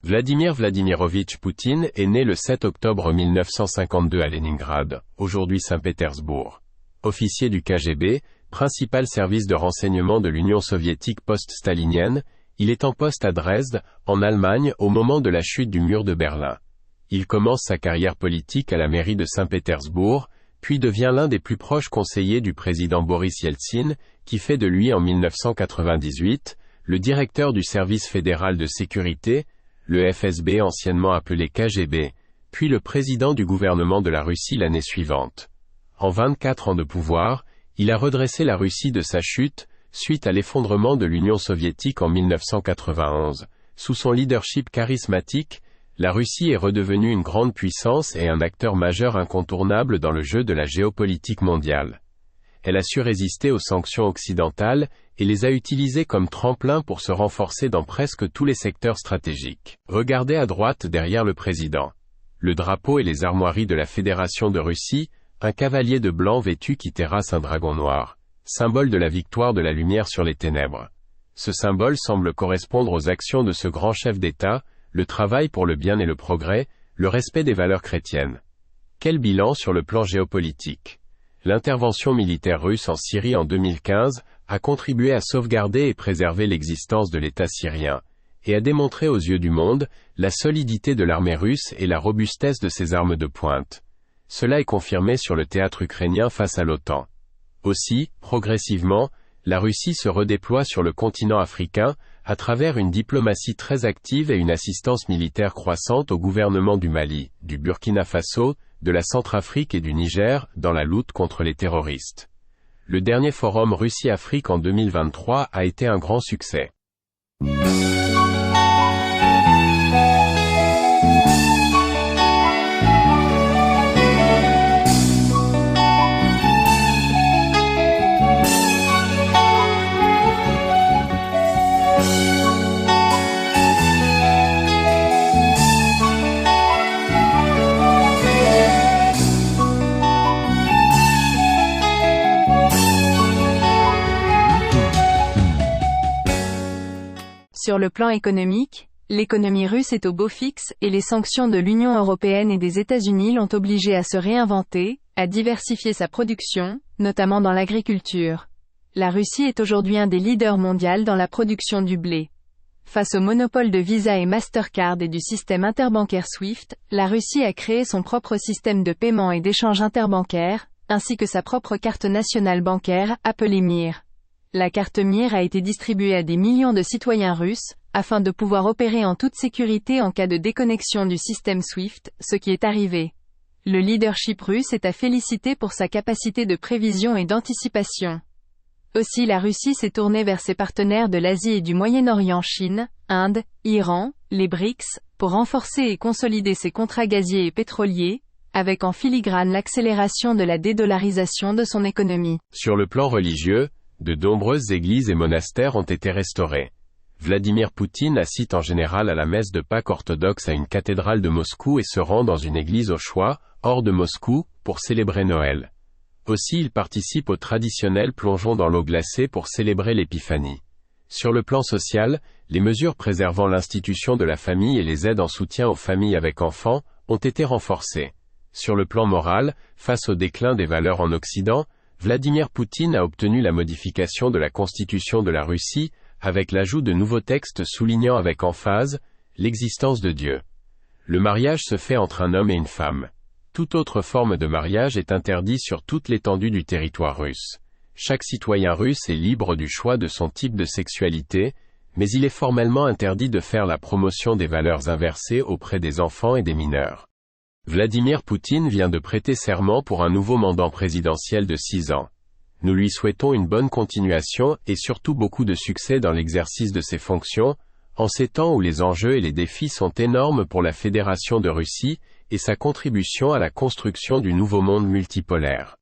Vladimir Vladimirovitch Poutine est né le 7 octobre 1952 à Leningrad, aujourd'hui Saint-Pétersbourg. Officier du KGB, principal service de renseignement de l'Union soviétique post-stalinienne, il est en poste à Dresde, en Allemagne, au moment de la chute du mur de Berlin. Il commence sa carrière politique à la mairie de Saint-Pétersbourg, puis devient l'un des plus proches conseillers du président Boris Yeltsin, qui fait de lui en 1998, le directeur du service fédéral de sécurité, le FSB anciennement appelé KGB, puis le président du gouvernement de la Russie l'année suivante. En 24 ans de pouvoir, il a redressé la Russie de sa chute, suite à l'effondrement de l'Union soviétique en 1991. Sous son leadership charismatique, la Russie est redevenue une grande puissance et un acteur majeur incontournable dans le jeu de la géopolitique mondiale. Elle a su résister aux sanctions occidentales et les a utilisées comme tremplin pour se renforcer dans presque tous les secteurs stratégiques. Regardez à droite derrière le président. Le drapeau et les armoiries de la Fédération de Russie, un cavalier de blanc vêtu qui terrasse un dragon noir, symbole de la victoire de la lumière sur les ténèbres. Ce symbole semble correspondre aux actions de ce grand chef d'État, le travail pour le bien et le progrès, le respect des valeurs chrétiennes. Quel bilan sur le plan géopolitique ? L'intervention militaire russe en Syrie en 2015 a contribué à sauvegarder et préserver l'existence de l'État syrien, et a démontré aux yeux du monde la solidité de l'armée russe et la robustesse de ses armes de pointe. Cela est confirmé sur le théâtre ukrainien face à l'OTAN. Aussi, progressivement, la Russie se redéploie sur le continent africain, à travers une diplomatie très active et une assistance militaire croissante au gouvernement du Mali, du Burkina Faso, de la Centrafrique et du Niger, dans la lutte contre les terroristes. Le dernier forum Russie-Afrique en 2023 a été un grand succès. Sur le plan économique, l'économie russe est au beau fixe et les sanctions de l'Union européenne et des États-Unis l'ont obligée à se réinventer, à diversifier sa production, notamment dans l'agriculture. La Russie est aujourd'hui un des leaders mondiaux dans la production du blé. Face au monopole de Visa et Mastercard et du système interbancaire SWIFT, la Russie a créé son propre système de paiement et d'échange interbancaire, ainsi que sa propre carte nationale bancaire, appelée MIR. La carte MIR a été distribuée à des millions de citoyens russes, afin de pouvoir opérer en toute sécurité en cas de déconnexion du système SWIFT, ce qui est arrivé. Le leadership russe est à féliciter pour sa capacité de prévision et d'anticipation. Aussi la Russie s'est tournée vers ses partenaires de l'Asie et du Moyen-Orient, Chine, Inde, Iran, les BRICS, pour renforcer et consolider ses contrats gaziers et pétroliers, avec en filigrane l'accélération de la dédollarisation de son économie. Sur le plan religieux, de nombreuses églises et monastères ont été restaurés. Vladimir Poutine assiste en général à la messe de Pâques orthodoxe à une cathédrale de Moscou et se rend dans une église au choix, hors de Moscou, pour célébrer Noël. Aussi il participe au traditionnel plongeon dans l'eau glacée pour célébrer l'Épiphanie. Sur le plan social, les mesures préservant l'institution de la famille et les aides en soutien aux familles avec enfants ont été renforcées. Sur le plan moral, face au déclin des valeurs en Occident, Vladimir Poutine a obtenu la modification de la constitution de la Russie, avec l'ajout de nouveaux textes soulignant avec emphase l'existence de Dieu. Le mariage se fait entre un homme et une femme. Toute autre forme de mariage est interdite sur toute l'étendue du territoire russe. Chaque citoyen russe est libre du choix de son type de sexualité, mais il est formellement interdit de faire la promotion des valeurs inversées auprès des enfants et des mineurs. Vladimir Poutine vient de prêter serment pour un nouveau mandat présidentiel de 6 ans. Nous lui souhaitons une bonne continuation et surtout beaucoup de succès dans l'exercice de ses fonctions, en ces temps où les enjeux et les défis sont énormes pour la Fédération de Russie et sa contribution à la construction du nouveau monde multipolaire.